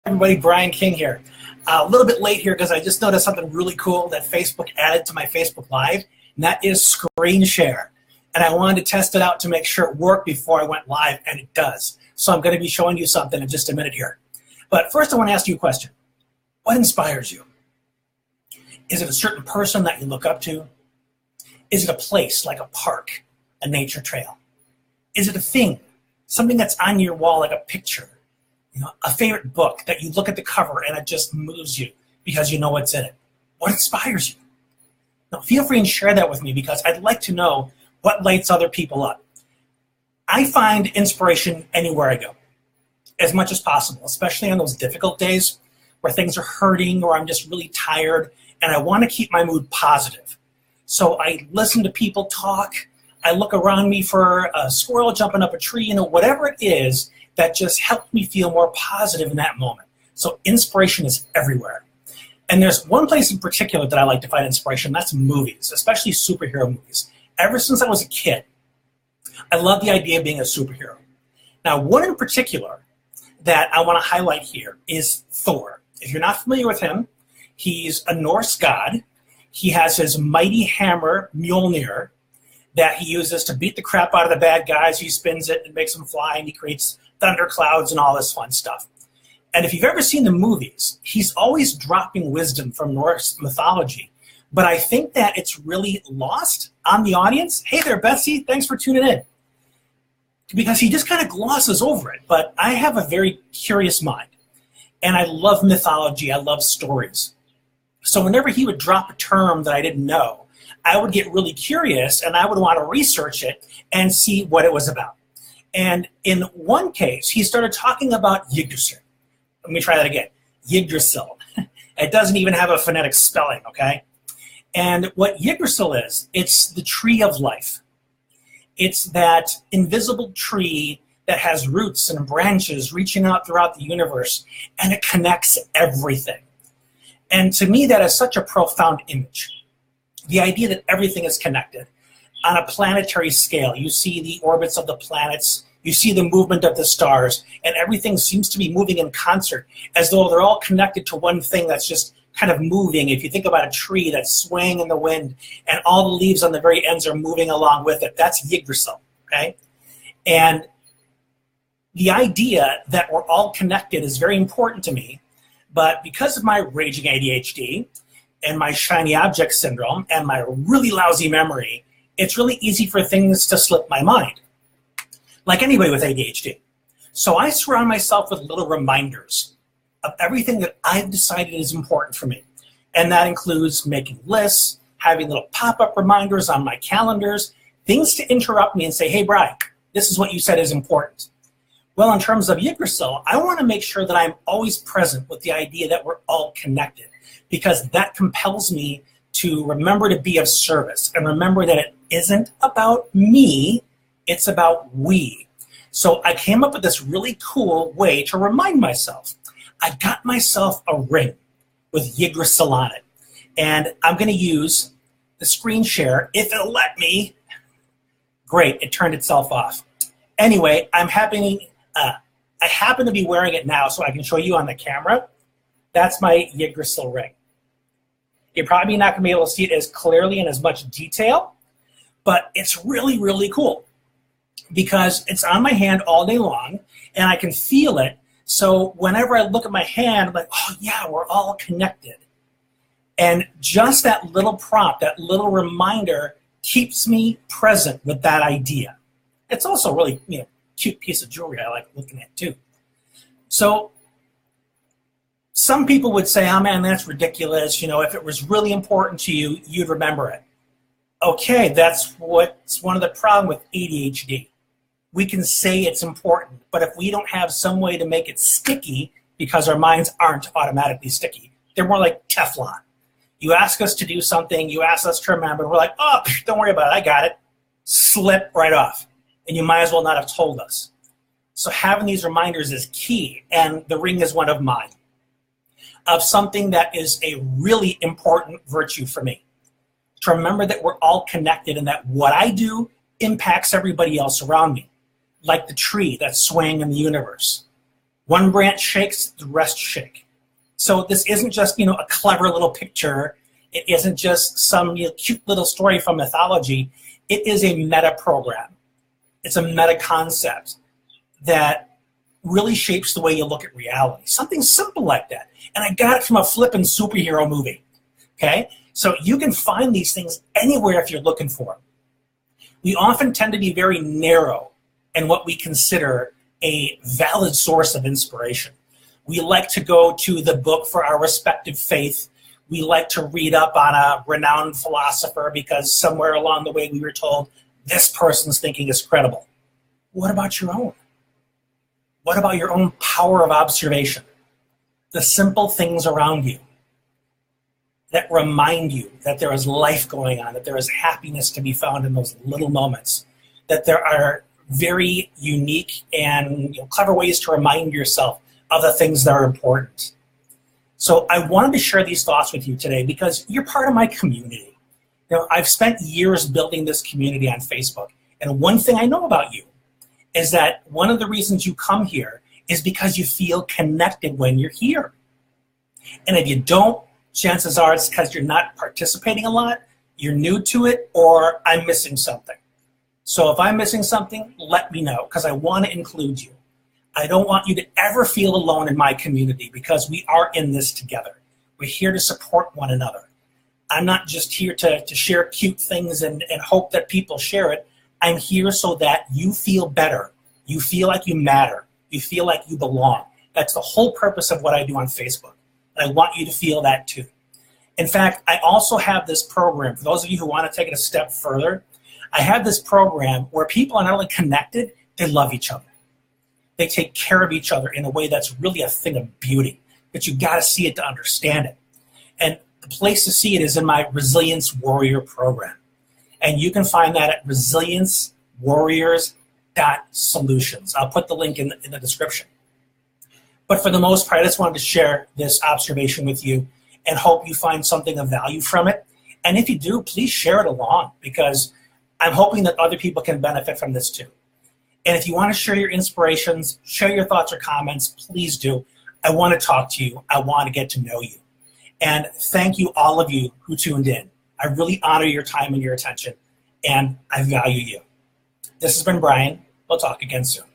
Everybody, Brian King here. A little bit late here because I just noticed something really cool that Facebook added to my Facebook Live, and that is screen share. And I wanted to test it out to make sure it worked before I went live, and it does. So I'm going to be showing you something in just a minute here. But first I want to ask you a question. What inspires you? Is it a certain person that you look up to? Is it a place like a park, a nature trail? Is it a thing, something that's on your wall like a picture? A favorite book that you look at the cover and it just moves you because you know what's in it. What inspires you? Now, feel free and share that with me because I'd like to know what lights other people up. I find inspiration anywhere I go, as much as possible, especially on those difficult days where things are hurting or I'm just really tired and I want to keep my mood positive. So I listen to people talk. I look around me for a squirrel jumping up a tree, whatever it is that just helped me feel more positive in that moment. So inspiration is everywhere. And there's one place in particular that I like to find inspiration, that's movies, especially superhero movies. Ever since I was a kid, I love the idea of being a superhero. Now, one in particular that I want to highlight here is Thor. If you're not familiar with him, he's a Norse god. He has his mighty hammer, Mjolnir, that he uses to beat the crap out of the bad guys. He spins it and makes them fly, and he creates thunderclouds and all this fun stuff. And if you've ever seen the movies, he's always dropping wisdom from Norse mythology. But I think that it's really lost on the audience. Hey there, Betsy. Thanks for tuning in. Because he just kind of glosses over it. But I have a very curious mind. And I love mythology. I love stories. So whenever he would drop a term that I didn't know, I would get really curious and I would want to research it and see what it was about. And in one case, he started talking about Yggdrasil. Let me try that again. Yggdrasil. It doesn't even have a phonetic spelling, okay? And what Yggdrasil is, it's the tree of life. It's that invisible tree that has roots and branches reaching out throughout the universe, and it connects everything. And to me, that is such a profound image. The idea that everything is connected. On a planetary scale, you see the orbits of the planets, you see the movement of the stars, and everything seems to be moving in concert, as though they're all connected to one thing that's just kind of moving. If you think about a tree that's swaying in the wind, and all the leaves on the very ends are moving along with it, that's Yggdrasil, okay? And the idea that we're all connected is very important to me, but because of my raging ADHD, and my shiny object syndrome, and my really lousy memory, it's really easy for things to slip my mind, like anybody with ADHD. So I surround myself with little reminders of everything that I've decided is important for me. And that includes making lists, having little pop-up reminders on my calendars, things to interrupt me and say, hey, Brian, this is what you said is important. Well, in terms of Yggdrasil, I want to make sure that I'm always present with the idea that we're all connected, because that compels me to remember to be of service and remember that it isn't about me, it's about we. So I came up with this really cool way to remind myself. I got myself a ring with Yggdrasil on it, and I'm going to use the screen share if it'll let me. Great, it turned itself off. Anyway, I happen to be wearing it now so I can show you on the camera. That's my Yggdrasil ring. You're probably not going to be able to see it as clearly and as much detail, but it's really, really cool because it's on my hand all day long and I can feel it. So whenever I look at my hand, I'm like, oh yeah, we're all connected. And just that little prompt, that little reminder keeps me present with that idea. It's also a really cute piece of jewelry I like looking at too. So some people would say, oh man, that's ridiculous. If it was really important to you, you'd remember it. Okay, that's what's one of the problems with ADHD. We can say it's important, but if we don't have some way to make it sticky, because our minds aren't automatically sticky, they're more like Teflon. You ask us to do something, you ask us to remember, we're like, oh, don't worry about it, I got it. Slip right off. And you might as well not have told us. So having these reminders is key, and the ring is one of mine, of something that is a really important virtue for me. To remember that we're all connected and that what I do impacts everybody else around me, like the tree that's swaying in the universe. One branch shakes, the rest shake. So this isn't just, a clever little picture. It isn't just some cute little story from mythology. It is a meta program. It's a meta concept that really shapes the way you look at reality. Something simple like that. And I got it from a flippin' superhero movie. Okay? So you can find these things anywhere if you're looking for them. We often tend to be very narrow in what we consider a valid source of inspiration. We like to go to the book for our respective faith. We like to read up on a renowned philosopher because somewhere along the way we were told this person's thinking is credible. What about your own? What about your own power of observation? The simple things around you that remind you that there is life going on, that there is happiness to be found in those little moments, that there are very unique and clever ways to remind yourself of the things that are important. So I wanted to share these thoughts with you today because you're part of my community. I've spent years building this community on Facebook, and one thing I know about you is that one of the reasons you come here is because you feel connected when you're here. And if you don't, chances are it's because you're not participating a lot, you're new to it, or I'm missing something. So if I'm missing something, let me know, because I want to include you. I don't want you to ever feel alone in my community because we are in this together. We're here to support one another. I'm not just here to share cute things and hope that people share it. I'm here so that you feel better. You feel like you matter. You feel like you belong. That's the whole purpose of what I do on Facebook. And I want you to feel that too. In fact, I also have this program. For those of you who want to take it a step further, I have this program where people are not only connected, they love each other. They take care of each other in a way that's really a thing of beauty. But you got to see it to understand it. And the place to see it is in my Resilience Warrior program. And you can find that at resiliencewarriors.solutions. I'll put the link in the description. But for the most part, I just wanted to share this observation with you and hope you find something of value from it. And if you do, please share it along because I'm hoping that other people can benefit from this too. And if you want to share your inspirations, share your thoughts or comments, please do. I want to talk to you. I want to get to know you. And thank you, all of you who tuned in. I really honor your time and your attention, and I value you. This has been Brian. We'll talk again soon.